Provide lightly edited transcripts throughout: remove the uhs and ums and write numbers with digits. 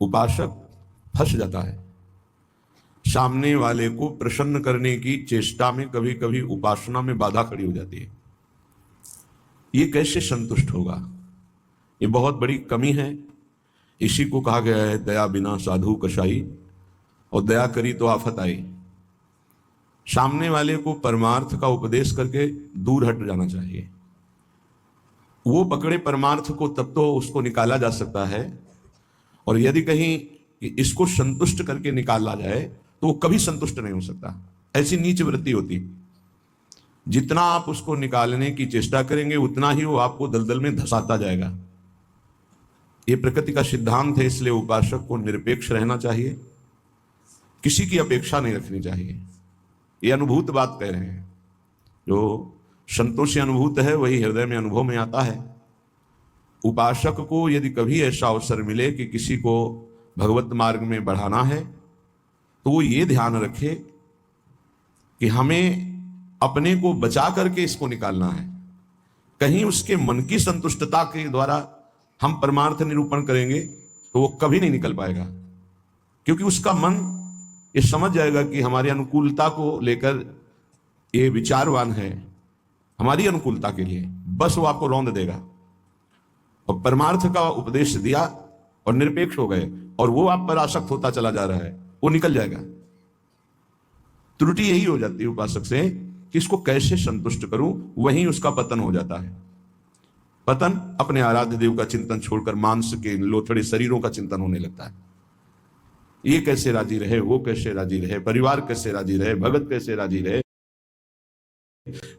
उपासक फंस जाता है। सामने वाले को प्रसन्न करने की चेष्टा में कभी कभी उपासना में बाधा खड़ी हो जाती है। ये कैसे संतुष्ट होगा? ये बहुत बड़ी कमी है। इसी को कहा गया है दया बिना साधु कसाई, और दया करी तो आफत आई। सामने वाले को परमार्थ का उपदेश करके दूर हट जाना चाहिए। वो पकड़े परमार्थ को तब तो उसको निकाला जा सकता है, और यदि कहीं इसको संतुष्ट करके निकाला जाए तो वो कभी संतुष्ट नहीं हो सकता। ऐसी नीच वृत्ति होती। जितना आप उसको निकालने की चेष्टा करेंगे उतना ही वो आपको दलदल में धंसाता जाएगा। ये प्रकृति का सिद्धांत है। इसलिए उपासक को निरपेक्ष रहना चाहिए, किसी की अपेक्षा नहीं रखनी चाहिए। ये अनुभूत बात कह रहे हैं। जो संतोष से अनुभूत है वही हृदय में अनुभव में आता है। उपासक को यदि कभी ऐसा अवसर मिले कि किसी को भगवत मार्ग में बढ़ाना है तो वो ये ध्यान रखे कि हमें अपने को बचा करके इसको निकालना है। कहीं उसके मन की संतुष्टता के द्वारा हम परमार्थ निरूपण करेंगे तो वो कभी नहीं निकल पाएगा, क्योंकि उसका मन ये समझ जाएगा कि हमारी अनुकूलता को लेकर ये विचारवान है, हमारी अनुकूलता के लिए, बस वो आपको रौंद देगा। और परमार्थ का उपदेश दिया और निरपेक्ष हो गए और वो आप पर आसक्त होता चला जा रहा है, वो निकल जाएगा। त्रुटि यही हो जाती है उपासक से कि इसको कैसे संतुष्ट करूं, वहीं उसका पतन हो जाता है। पतन अपने आराध्य देव का चिंतन छोड़कर मांस के लोथड़े शरीरों का चिंतन होने लगता है। ये कैसे राजी रहे, वो कैसे राजी रहे, परिवार कैसे राजी रहे, भगत कैसे राजी रहे।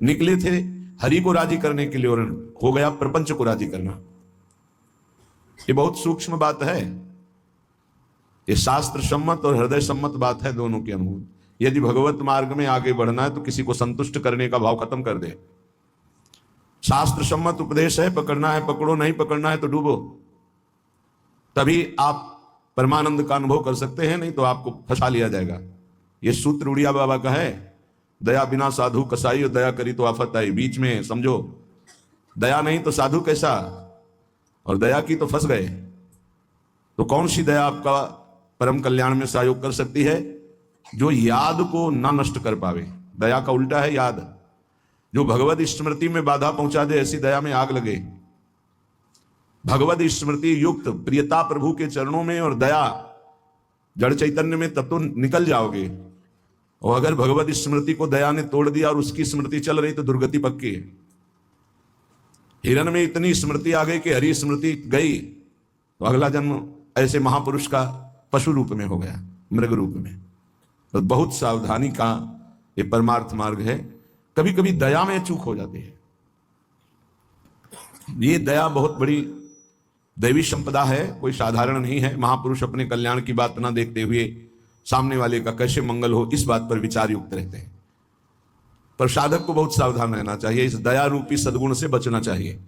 निकले थे हरि को राजी करने के लिए और हो गया प्रपंच को राजी करना। ये बहुत सूक्ष्म बात है। ये शास्त्र सम्मत और हृदय सम्मत बात है, दोनों की अनुभूति। यदि भगवत मार्ग में आगे बढ़ना है तो किसी को संतुष्ट करने का भाव खत्म कर दे। शास्त्र सम्मत उपदेश है, पकड़ना है पकड़ो, नहीं पकड़ना है तो डूबो, तभी आप परमानंद का अनुभव कर सकते हैं, नहीं तो आपको फंसा लिया जाएगा। ये सूत्र उड़िया बाबा का है, दया बिना साधु कसाई और दया करी तो आफत आई। बीच में समझो, दया नहीं तो साधु कैसा, और दया की तो फंस गए। तो कौन सी दया आपका परम कल्याण में सहयोग कर सकती है? जो याद को ना नष्ट कर पावे। दया का उल्टा है याद। जो भगवत स्मृति में बाधा पहुंचा दे, ऐसी दया में आग लगे। भगवत स्मृति युक्त प्रियता प्रभु के चरणों में और दया जड़ चैतन्य में, तब तो निकल जाओगे। और अगर भगवत स्मृति को दया ने तोड़ दिया और उसकी स्मृति चल रही तो दुर्गति पक्की है। हिरण में इतनी स्मृति आ गई कि हरि स्मृति गई तो अगला जन्म ऐसे महापुरुष का पशु रूप में हो गया, मृग रूप में। तो बहुत सावधानी का ये परमार्थ मार्ग है। कभी कभी दया में चूक हो जाती है। ये दया बहुत बड़ी दैवी संपदा है, कोई साधारण नहीं है। महापुरुष अपने कल्याण की बात ना देखते हुए सामने वाले का कैसे मंगल हो, इस बात पर विचार युक्त रहते हैं। पर साधक को बहुत सावधान रहना चाहिए, इस दया रूपी सद्गुण से बचना चाहिए।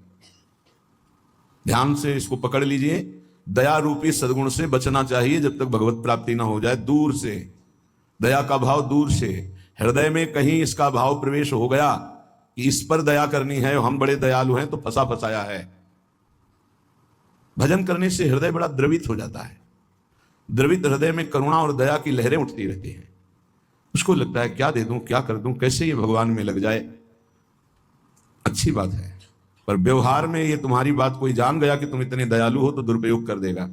ध्यान से इसको पकड़ लीजिए, दया रूपी सद्गुण से बचना चाहिए जब तक भगवत प्राप्ति ना हो जाए। दूर से दया का भाव, दूर से हृदय में कहीं इसका भाव प्रवेश हो गया कि इस पर दया करनी है, हम बड़े दयालु हैं, तो फंसा फंसाया है। भजन करने से हृदय बड़ा द्रवित हो जाता है। द्रवित हृदय में करुणा और दया की लहरें उठती रहती हैं। उसको लगता है क्या दे दूं, क्या कर दूं, कैसे ये भगवान में लग जाए। अच्छी बात है, पर व्यवहार में ये तुम्हारी बात कोई जान गया कि तुम इतने दयालु हो तो दुरुपयोग कर देगा।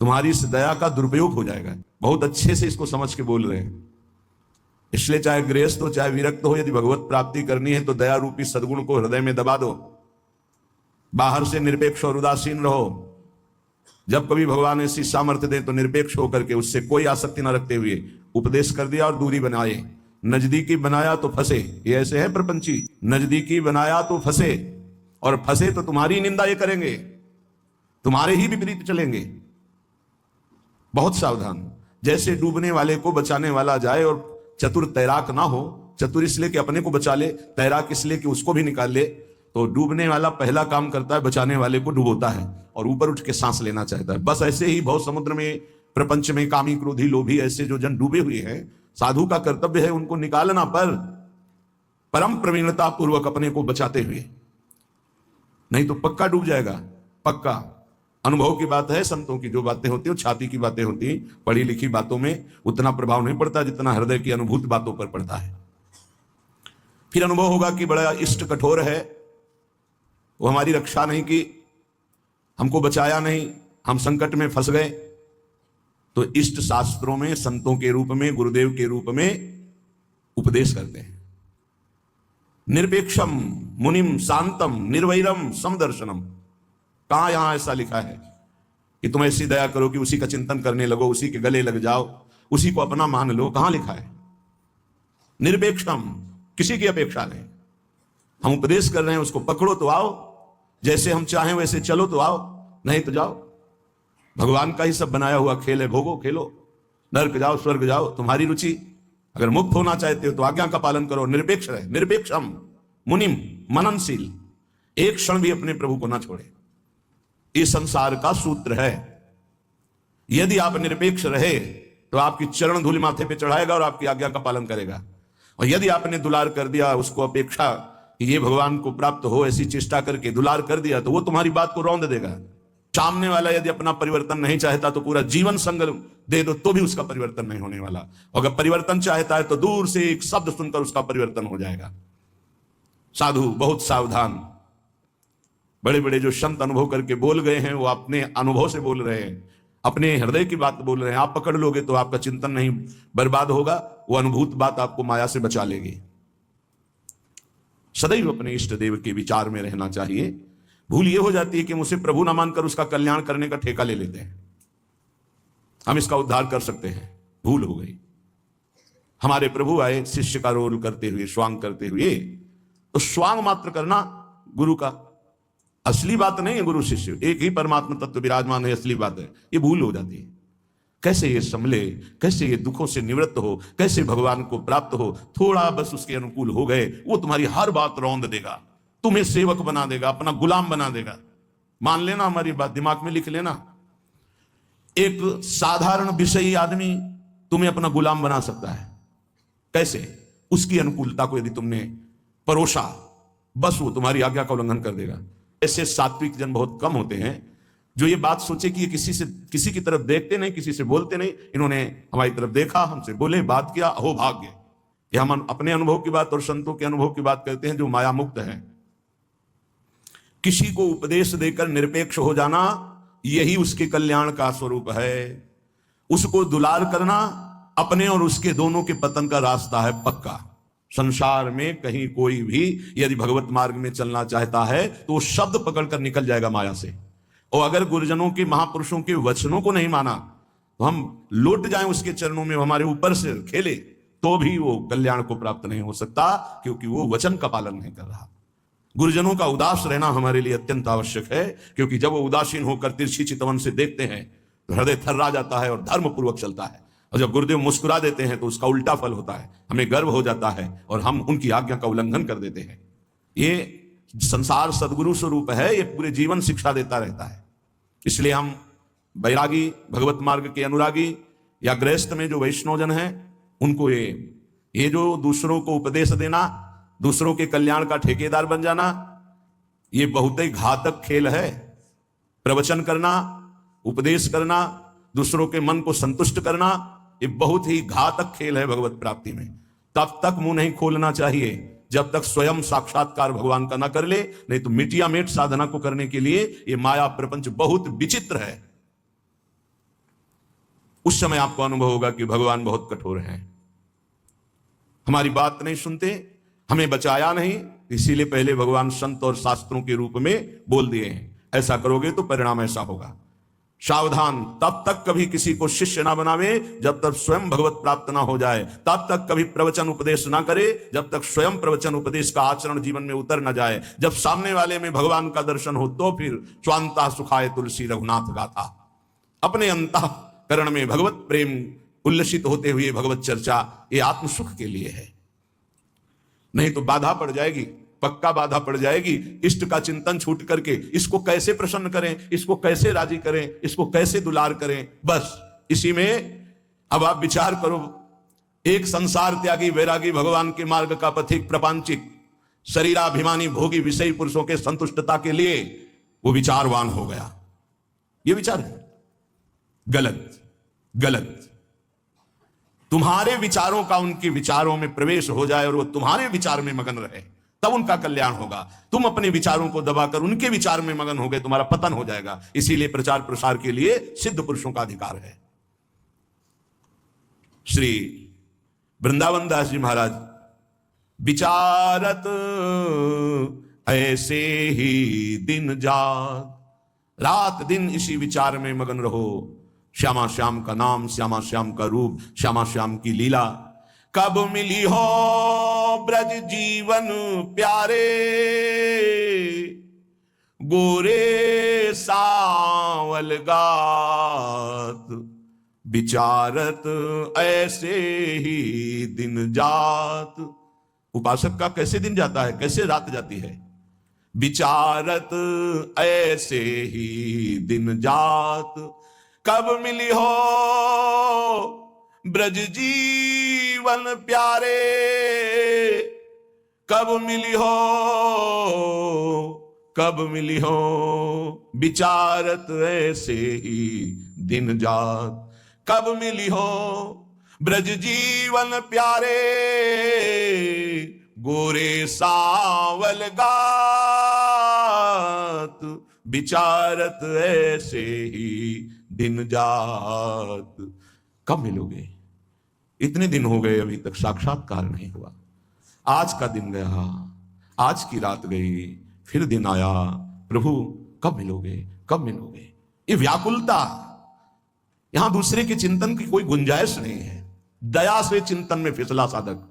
तुम्हारी इस दया का दुरुपयोग हो जाएगा। बहुत अच्छे से इसको समझ के बोल रहे हैं। इसलिए चाहे गृहस्थ हो चाहे विरक्त हो, यदि भगवत प्राप्ति करनी है तो दया रूपी सद्गुण को हृदय में दबा दो। बाहर से निरपेक्ष और उदासीन रहो। जब कभी भगवान ऐसी सामर्थ्य दे तो निरपेक्ष होकर के उससे कोई आसक्ति न रखते हुए उपदेश कर दिया और दूरी बनाए। नजदीकी बनाया तो फंसे, ये ऐसे है प्रपंची। नजदीकी बनाया तो फंसे, और फंसे तो तुम्हारी निंदा ये करेंगे, तुम्हारे ही विपरीत चलेंगे। बहुत सावधान। जैसे डूबने वाले को बचाने वाला जाए और चतुर तैराक ना हो, चतुर इसलिए कि अपने को बचा ले, तैराक इसलिए कि उसको भी निकाल ले, तो डूबने वाला पहला काम करता है बचाने वाले को डुबोता है और ऊपर उठ के सांस लेना चाहता है। बस ऐसे ही भव समुद्र में, प्रपंच में कामी क्रोधी लोभी ऐसे जो जन डूबे हुए हैं, साधु का कर्तव्य है उनको निकालना, पर परम प्रवीणता पूर्वक अपने को बचाते हुए, नहीं तो पक्का डूब जाएगा, पक्का। अनुभव की बात है। संतों की जो बातें होती है छाती की बातें होती हैं, पढ़ी लिखी बातों में उतना प्रभाव नहीं पड़ता जितना हृदय की अनुभूत बातों पर पड़ता है। फिर अनुभव होगा कि बड़ा इष्ट कठोर है, वो हमारी रक्षा नहीं की, हमको बचाया नहीं, हम संकट में फंस गए। तो इष्ट शास्त्रों में संतों के रूप में, गुरुदेव के रूप में उपदेश करते हैं। निरपेक्षम मुनिम शांतम निर्वैरम समदर्शनम। कहां यहां ऐसा लिखा है कि तुम ऐसी दया करो कि उसी का चिंतन करने लगो, उसी के गले लग जाओ, उसी को अपना मान लो? कहां लिखा है? निरपेक्षम, किसी की अपेक्षा नहीं। हम उपदेश कर रहे हैं, उसको पकड़ो तो आओ, जैसे हम चाहें वैसे चलो तो आओ, नहीं तो जाओ। भगवान का ही सब बनाया हुआ खेल है, भोगो खेलो, नरक जाओ स्वर्ग जाओ, तुम्हारी रुचि। अगर मुक्त होना चाहते हो तो आज्ञा का पालन करो, निरपेक्ष रहे। निरपेक्षम मुनिम, मननशील, एक क्षण भी अपने प्रभु को ना छोड़े। ये संसार का सूत्र है। यदि आप निरपेक्ष रहे तो आपकी चरण धूलि माथे पे चढ़ाएगा और आपकी आज्ञा का पालन करेगा। और यदि आपने दुलार कर दिया, उसको अपेक्षा कि ये भगवान को प्राप्त हो, ऐसी चेष्टा करके दुलार कर दिया, तो वो तुम्हारी बात को रौंद देगा। सामने वाला यदि अपना परिवर्तन नहीं चाहता तो पूरा जीवन संग दे दो तो भी उसका परिवर्तन नहीं होने वाला। अगर परिवर्तन चाहता है तो दूर से एक शब्द सुनकर उसका परिवर्तन हो जाएगा। साधु बहुत सावधान। बड़े बड़े जो संत अनुभव करके बोल गए हैं वो अपने अनुभव से बोल रहे हैं, अपने हृदय की बात बोल रहे हैं। आप पकड़ लोगे तो आपका चिंतन नहीं बर्बाद होगा, वो अनुभूत बात आपको माया से बचा लेगी। सदैव अपने इष्ट देव के विचार में रहना चाहिए। भूल ये हो जाती है कि मुझसे प्रभु ना मानकर उसका कल्याण करने का ठेका ले लेते हैं, हम इसका उद्धार कर सकते हैं। भूल हो गई। हमारे प्रभु आए शिष्य का रोल करते हुए, स्वांग करते हुए, तो स्वांग मात्र करना गुरु का असली बात नहीं है। गुरु शिष्य एक ही परमात्मा तत्व विराजमान है, असली बात है। ये भूल हो जाती है। कैसे ये संभले, कैसे ये दुखों से निवृत्त हो, कैसे भगवान को प्राप्त हो। थोड़ा बस उसके अनुकूल हो गए, वो तुम्हारी हर बात रौंद देगा, तुम्हें सेवक बना देगा, अपना गुलाम बना देगा। मान लेना, हमारी बात दिमाग में लिख लेना। एक साधारण विषयी आदमी तुम्हें अपना गुलाम बना सकता है। कैसे? उसकी अनुकूलता को यदि तुमने परोसा, बस वो तुम्हारी आज्ञा का उल्लंघन कर देगा। ऐसे सात्विक जन बहुत कम होते हैं जो ये बात सोचे कि ये किसी की तरफ देखते नहीं, किसी से बोलते नहीं। इन्होंने हमारी तरफ देखा, हमसे बोले, बात किया, अहो भाग्य। ये हम अपने अनुभव की बात और संतों के अनुभव की बात करते हैं जो माया मुक्त है। किसी को उपदेश देकर निरपेक्ष हो जाना, यही उसके कल्याण का स्वरूप है। उसको दुलार करना अपने और उसके दोनों के पतन का रास्ता है पक्का। संसार में कहीं कोई भी यदि भगवत मार्ग में चलना चाहता है तो वो शब्द पकड़कर निकल जाएगा माया से। और अगर गुरुजनों के, महापुरुषों के वचनों को नहीं माना तो हम लौट जाएं उसके चरणों में, हमारे ऊपर से खेले, तो भी वो कल्याण को प्राप्त नहीं हो सकता, क्योंकि वो वचन का पालन नहीं कर रहा। गुरुजनों का उदास रहना हमारे लिए अत्यंत आवश्यक है, क्योंकि जब वो उदासीन होकर तिरछी चितवन से देखते हैं तो हृदय थर्रा जाता है और धर्म पूर्वक चलता है। और जब गुरुदेव मुस्कुरा देते हैं तो उसका उल्टा फल होता है, हमें गर्व हो जाता है और हम उनकी आज्ञा का उल्लंघन कर देते हैं। ये संसार सदगुरु स्वरूप है, ये पूरे जीवन शिक्षा देता रहता है। इसलिए हम बैरागी, भगवत मार्ग के अनुरागी या गृहस्थ में जो वैष्णवजन हैं, उनको ये जो दूसरों को उपदेश देना, दूसरों के कल्याण का ठेकेदार बन जाना, ये बहुत ही घातक खेल है। प्रवचन करना, उपदेश करना, दूसरों के मन को संतुष्ट करना, ये बहुत ही घातक खेल है भगवत प्राप्ति में। तब तक मुंह नहीं खोलना चाहिए जब तक स्वयं साक्षात्कार भगवान का ना कर ले, नहीं तो मिटिया मेट साधना को करने के लिए ये माया प्रपंच बहुत विचित्र है। उस समय आपको अनुभव होगा कि भगवान बहुत कठोर हैं, हमारी बात नहीं सुनते, हमें बचाया नहीं, इसीलिए पहले भगवान संत और शास्त्रों के रूप में बोल दिए हैं, ऐसा करोगे तो परिणाम ऐसा होगा। सावधान, तब तक कभी किसी को शिष्य ना बनावे जब तक स्वयं भगवत प्राप्त ना हो जाए। तब तक कभी प्रवचन उपदेश ना करे जब तक स्वयं प्रवचन उपदेश का आचरण जीवन में उतर ना जाए। जब सामने वाले में भगवान का दर्शन हो तो फिर स्वांता सुखाए तुलसी रघुनाथ गाथा। अपने अंतःकरण में भगवत प्रेम उल्लसित होते हुए भगवत चर्चा, ये आत्म सुख के लिए है। नहीं तो बाधा पड़ जाएगी, पक्का बाधा पड़ जाएगी। इष्ट का चिंतन छूट करके इसको कैसे प्रसन्न करें, इसको कैसे राजी करें, इसको कैसे दुलार करें, बस इसी में अब आप विचार करो। एक संसार त्यागी वैरागी भगवान के मार्ग का पथिक प्रपंचिक शरीराभिमानी भोगी विषयी पुरुषों के संतुष्टता के लिए वो विचारवान हो गया। ये विचार है गलत, गलत। तुम्हारे विचारों का उनके विचारों में प्रवेश हो जाए और वो तुम्हारे विचार में मगन रहे, तब उनका कल्याण होगा। तुम अपने विचारों को दबाकर उनके विचार में मगन हो गए, तुम्हारा पतन हो जाएगा। इसीलिए प्रचार प्रसार के लिए सिद्ध पुरुषों का अधिकार है। श्री वृंदावन दास जी महाराज विचारत ऐसे ही दिन जात, रात दिन इसी विचार में मगन रहो। श्यामा श्याम का नाम, श्यामा श्याम का रूप, श्यामा श्याम की लीला। कब मिली हो ब्रज जीवन प्यारे, गोरे सावल गात, विचारत ऐसे ही दिन जात। उपासक का कैसे दिन जाता है, कैसे रात जाती है? विचारत ऐसे ही दिन जात, कब मिली हो ब्रज जीवन प्यारे, कब मिली हो, कब मिली हो, विचारत ऐसे ही दिन जात। कब मिली हो ब्रज जीवन प्यारे, गोरे सावल गात, विचारत ऐसे ही दिन जात। कब मिलोगे? इतने दिन हो गए अभी तक साक्षात्कार नहीं हुआ। आज का दिन गया, आज की रात गई, फिर दिन आया, प्रभु कब मिलोगे, कब मिलोगे? ये व्याकुलता, यहां दूसरे के चिंतन की कोई गुंजाइश नहीं है। दया से चिंतन में फिसला साधक,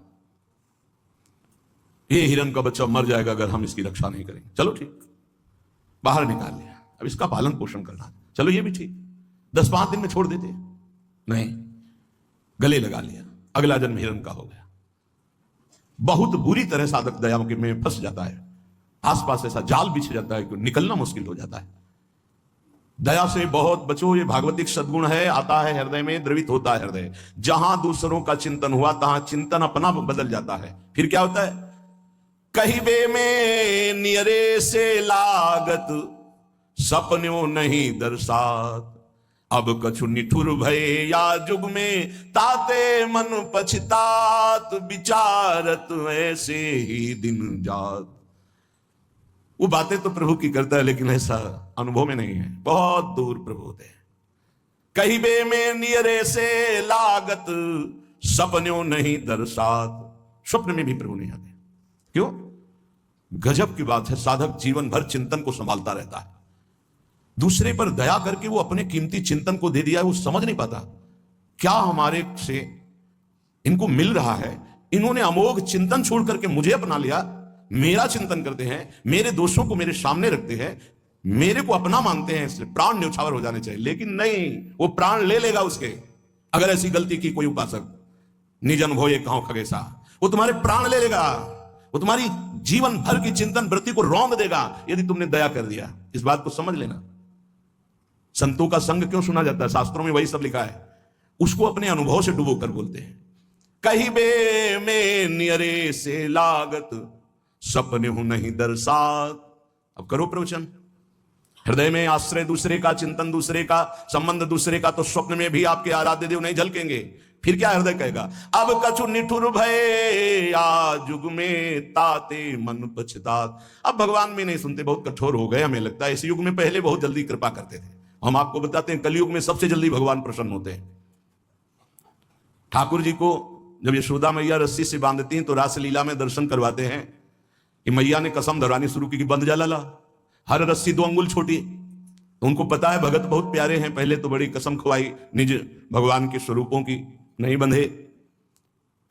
ये हिरण का बच्चा मर जाएगा अगर हम इसकी रक्षा नहीं करेंगे। चलो ठीक, बाहर निकाल लिया, अब इसका पालन पोषण करना, चलो ये भी ठीक, 10-5 दिन में छोड़ देते, नहीं, गले लगा लिया, अगला जन्म हिरण का हो गया। बहुत बुरी तरह साधक दया में फंस जाता है, आसपास ऐसा जाल बिछ जाता है कि निकलना मुश्किल हो जाता है। दया से बहुत बचो, ये भागवतिक सद्गुण है, आता है हृदय में, द्रवित होता है हृदय। जहां दूसरों का चिंतन हुआ तहां चिंतन अपना बदल जाता है। फिर क्या होता है? कहिबे में नियरे से लागत, सपनों नहीं दर्शात, अब कछु निठुर भय या जुग में, ताते मन पछतात, विचारत ऐसे ही दिन जात। वो बातें तो प्रभु की करता है, लेकिन ऐसा अनुभव में नहीं है, बहुत दूर प्रभु होते हैं। कहिबे में नियरे से लागत, सपनों नहीं दर्शात, स्वप्न में भी प्रभु नहीं आते। क्यों? गजब की बात है, साधक जीवन भर चिंतन को संभालता रहता है। दूसरे पर दया करके वो अपने कीमती चिंतन को दे दिया है, वो समझ नहीं पाता क्या हमारे से इनको मिल रहा है। इन्होंने अमोघ चिंतन छोड़ करके मुझे अपना लिया, मेरा चिंतन करते हैं, मेरे दोषों को मेरे सामने रखते हैं, मेरे को अपना मानते हैं, इसलिए प्राण न्यौछावर हो जाने चाहिए। लेकिन नहीं, वो प्राण ले लेगा उसके, अगर ऐसी गलती की कोई उपासक। निजन भोये कहो खगेसा, वो तुम्हारे प्राण ले लेगा, वो तुम्हारी जीवन भर की चिंतन वृत्ति को रौंद देगा यदि तुमने दया कर दिया। इस बात को समझ लेना। संतों का संग क्यों सुना जाता है? शास्त्रों में वही सब लिखा है, उसको अपने अनुभव से डुबो कर बोलते हैं। कहिबे में नियरे से लागत, सपने हूं नहीं दर्शात। अब करो प्रवचन। हृदय में आश्रय दूसरे का, चिंतन दूसरे का, संबंध दूसरे का, तो स्वप्न में भी आपके आराध्य देव नहीं झलकेंगे। फिर क्या हृदय कहेगा? अब कछु निठुर भय या जुग में, ताते मन पछतात। अब भगवान भी नहीं सुनते, बहुत कठोर हो गए। हमें लगता है इस युग में, पहले बहुत जल्दी कृपा करते थे। हम आपको बताते हैं कलयुग में सबसे जल्दी भगवान प्रसन्न होते हैं। ठाकुर जी को जब यशोदा मैया रस्सी से बांधती हैं तो रासलीला में दर्शन करवाते हैं कि मैया ने कसम धरानी शुरू की कि बंध जा लाला, हर रस्सी 2 अंगुल छोटी। तो उनको पता है भगत बहुत प्यारे हैं, पहले तो बड़ी कसम खवाई निज भगवान के स्वरूपों की, नहीं बंधे।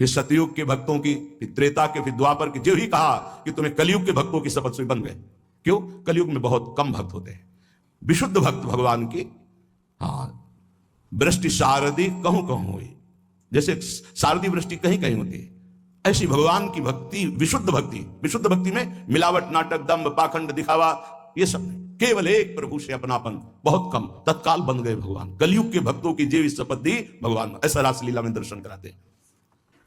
फिर सतयुग के भक्तों की, फिर त्रेता के, फिर द्वापर के, जो ही कहा कि तुम्हें कलयुग के भक्तों की शपथ से बन गए। क्यों? कलयुग में बहुत कम भक्त होते हैं, विशुद्ध भक्त भगवान की। हाँ, वृष्टि शारदी कहूं कहूं हुई, जैसे शारदी वृष्टि कहीं कहीं होती है, ऐसी भगवान की भक्ति, विशुद्ध भक्ति। विशुद्ध भक्ति में मिलावट, नाटक, दंभ, पाखंड, दिखावा, ये सब नहीं। केवल एक प्रभु से अपनापन, बहुत कम, तत्काल बन गए भगवान। कलयुग के भक्तों की जेवी शपथ दी भगवान, ऐसा रासलीला में दर्शन कराते हैं।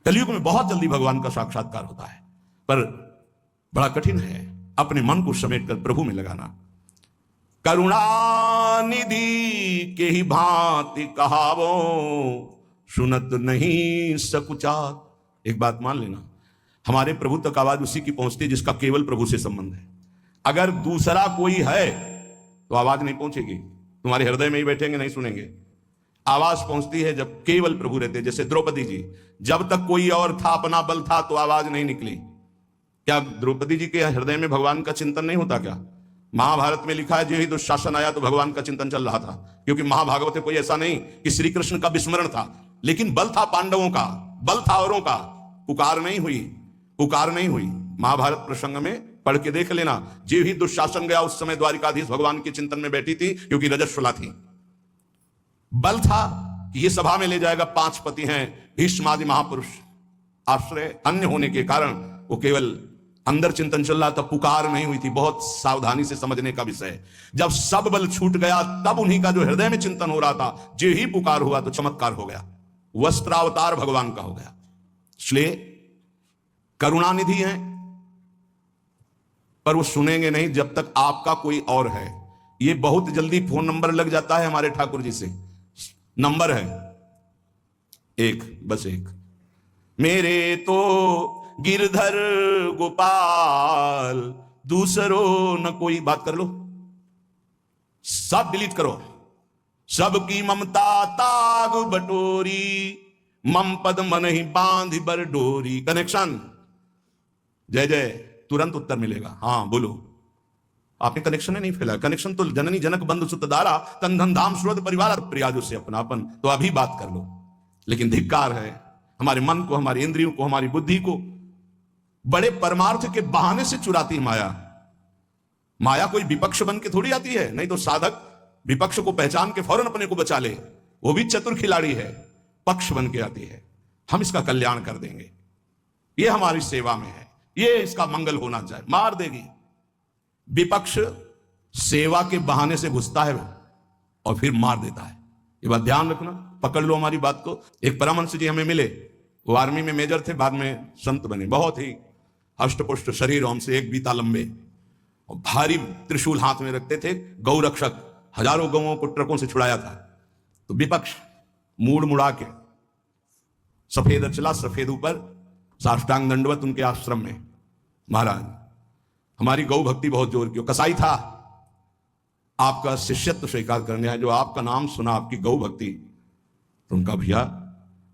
कलयुग में बहुत जल्दी भगवान का साक्षात्कार होता है, पर बड़ा कठिन है अपने मन को समेट कर प्रभु में लगाना। करुणानिधि के ही भांति कहावो, सुनत नहीं सकुचात। एक बात मान लेना, हमारे प्रभु तक आवाज उसी की पहुंचती है जिसका केवल प्रभु से संबंध है। अगर दूसरा कोई है तो आवाज नहीं पहुंचेगी, तुम्हारे हृदय में ही बैठेंगे, नहीं सुनेंगे। आवाज पहुंचती है जब केवल प्रभु रहते। जैसे द्रौपदी जी, जब तक कोई और था, अपना बल था, तो आवाज नहीं निकली। क्या द्रौपदी जी के हृदय में भगवान का चिंतन नहीं होता क्या? महाभारत में लिखा है, जो ही दुशासन आया तो भगवान का चिंतन चल रहा था, क्योंकि महाभागवत में कोई ऐसा नहीं कि श्री कृष्ण का विस्मरण था, लेकिन बल था पांडवों का, बल था औरों का, पुकार नहीं हुई, पुकार नहीं हुई। महाभारत प्रसंग में पढ़ के देख लेना, जो ही दुशासन गया उस समय द्वारिकाधीश भगवान के चिंतन में बैठी थी, क्योंकि रजस्वला थी। बल था कि ये सभा में ले जाएगा, 5 पति हैं, भीष्मादि महापुरुष, आश्रय अन्य होने के कारण वो केवल अंदर चिंतन चल रहा था, पुकार नहीं हुई थी। बहुत सावधानी से समझने का विषय। जब सब बल छूट गया तब उन्हीं का जो हृदय में चिंतन हो रहा था, जो ही पुकार हुआ तो चमत्कार हो गया, वस्त्रावतार भगवान का हो गया। इसलिए करुणानिधि हैं, पर वो सुनेंगे नहीं जब तक आपका कोई और है। ये बहुत जल्दी फोन नंबर लग जाता है हमारे ठाकुर जी से। नंबर है एक, बस एक, मेरे तो गिरधर गोपाल, दूसरों न कोई। बात कर लो, सब डिलीट करो। सबकी ममता ताग बटोरी, मम पद मन ही बांध बर डोरी। कनेक्शन, जय जय, तुरंत उत्तर मिलेगा। हाँ बोलो, आपने कनेक्शन नहीं फैला। कनेक्शन तो जननी जनक बंधु सुत दारा, तन धन धाम सुरत परिवार, प्रियाजो से अपनापन। तो अभी बात कर लो। लेकिन धिक्कार है हमारे मन को, हमारी इंद्रियों को, हमारी बुद्धि को बड़े परमार्थ के बहाने से चुराती माया। माया कोई विपक्ष बन के थोड़ी आती है, नहीं तो साधक विपक्ष को पहचान के फौरन अपने को बचा ले, वो भी चतुर खिलाड़ी है, पक्ष बन के आती है। हम इसका कल्याण कर देंगे, ये हमारी सेवा में है, ये इसका मंगल होना चाहिए। मार देगी। विपक्ष सेवा के बहाने से घुसता है और फिर मार देता है। ये बात ध्यान रखना, पकड़ लो हमारी बात को। एक परमहंस जी हमें मिले, वो आर्मी में मेजर थे, बाद में संत बने। बहुत ही हष्टपुष्ट शरीर, हमसे 1 बीता लंबे, और भारी त्रिशूल हाथ में रखते थे। गौ रक्षक, हजारों गौओं को ट्रकों से छुड़ाया था। तो विपक्ष मूड मुड़ा के सफेद अचला, सफेद ऊपर, साष्टांग दंडवत उनके आश्रम में। महाराज हमारी गौ भक्ति बहुत जोर की। कसाई था, आपका शिष्यत्व स्वीकार करने आया, जो आपका नाम सुना, आपकी गौ भक्ति, तो उनका भैया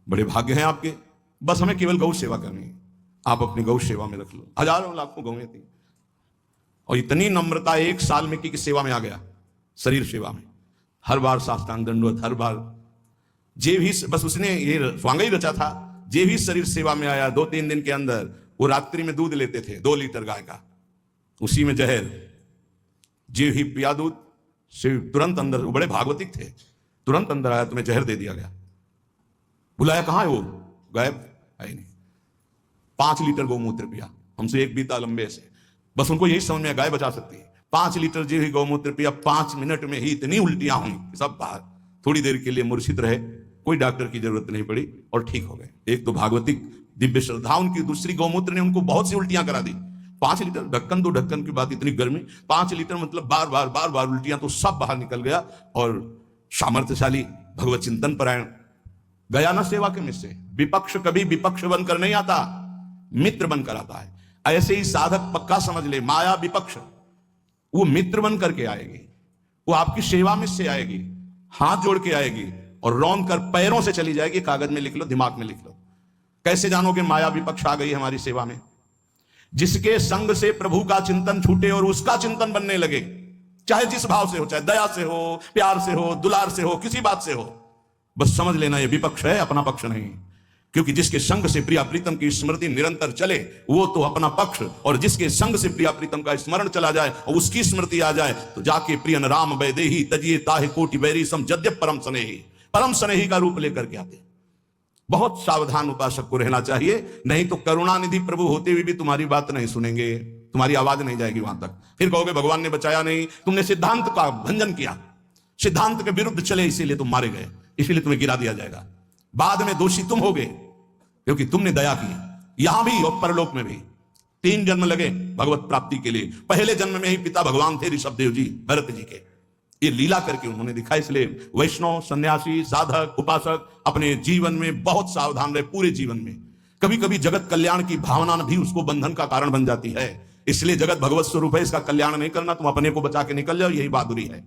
बड़े भाग्य हैं आपके, बस हमें केवल गौ सेवा करनी है, आप अपनी गौ सेवा में रख लो। हजारों लाखों गौएं थी, और इतनी नम्रता 1 साल में की सेवा में आ गया, शरीर सेवा में। हर बार साष्टांग दंडवत, हर बार। जे भी, बस उसने ये स्वांग ही रचा था, जे भी शरीर सेवा में आया 2-3 दिन के अंदर, वो रात्रि में दूध लेते थे 2 लीटर गाय का, उसी में जहर। जे ही पिया दूध से तुरंत अंदर, वो बड़े भागवतिक थे, तुरंत अंदर आया, तुम्हें जहर दे दिया गया। बुलाया, कहां है वो? गायब, है नहीं। 5 लीटर गौमूत्र पिया, हमसे 1 बीता लंबे से। बस उनको यही समझ में गाय बचा सकती है। 5 लीटर जो ही गौमूत्र पिया, 5 मिनट में ही इतनी उल्टियां हुई, सब बाहर। थोड़ी देर के लिए मूर्छित रहे, कोई डॉक्टर की जरूरत नहीं पड़ी, और ठीक हो गए। एक तो भागवतिक दिव्य श्रद्धा उनकी, दूसरी गौमूत्र ने उनको बहुत सी उल्टियां करा दी। 5 लीटर, ढक्कन तो ढक्कन की बात, इतनी गर्मी, 5 लीटर मतलब बार बार उल्टियां, तो सब बाहर निकल गया। और सामर्थ्यशाली भगवत चिंतन परायण गया ना सेवा के में से। विपक्ष कभी विपक्ष बनकर नहीं आता, मित्र बनकर आता है। ऐसे ही साधक पक्का समझ ले, माया विपक्ष, वो मित्र बन करके आएगी, वो आपकी सेवा में से आएगी, हाथ जोड़ के आएगी, और रौन कर पैरों से चली जाएगी। कागज में लिख लो, दिमाग में लिख लो। कैसे जानोगे माया विपक्ष आ गई हमारी सेवा में? जिसके संग से प्रभु का चिंतन छूटे और उसका चिंतन बनने लगे, चाहे जिस भाव से हो, चाहे दया से हो, प्यार से हो, दुलार से हो, किसी बात से हो, बस समझ लेना ये विपक्ष है, अपना पक्ष नहीं। क्योंकि जिसके संग से प्रिया प्रीतम की स्मृति निरंतर चले, वो तो अपना पक्ष, और जिसके संग से प्रिया प्रीतम का स्मरण चला जाए और उसकी स्मृति आ जाए, तो जाके प्रियन राम वैदेही तजिए ताहे कोटि बैरी सम जद्य परम स्नेही, परम स्नेही का रूप लेकर के आते। बहुत सावधान उपासक को रहना चाहिए, नहीं तो करुणानिधि प्रभु होते हुए भी तुम्हारी बात नहीं सुनेंगे, तुम्हारी आवाज नहीं जाएगी वहां तक। फिर कहोगे भगवान ने बचाया नहीं, तुमने सिद्धांत का भंजन किया, सिद्धांत के विरुद्ध चले, इसीलिए तुम मारे गए, इसीलिए तुम्हें गिरा दिया जाएगा। बाद में दोषी तुम होगे, क्योंकि तुमने दया की, यहां भी और परलोक में भी। 3 जन्म लगे भगवत प्राप्ति के लिए। पहले जन्म में ही पिता भगवान थे ऋषभदेव जी, भरत जी के, ये लीला करके उन्होंने दिखा। इसलिए वैष्णव, सन्यासी, साधक, उपासक अपने जीवन में बहुत सावधान रहे। पूरे जीवन में कभी कभी जगत कल्याण की भावना भी उसको बंधन का कारण बन जाती है। इसलिए जगत भगवत स्वरूप है, इसका कल्याण नहीं करना, तुम अपने को बचा के निकल जाओ, यही बहादुरी है।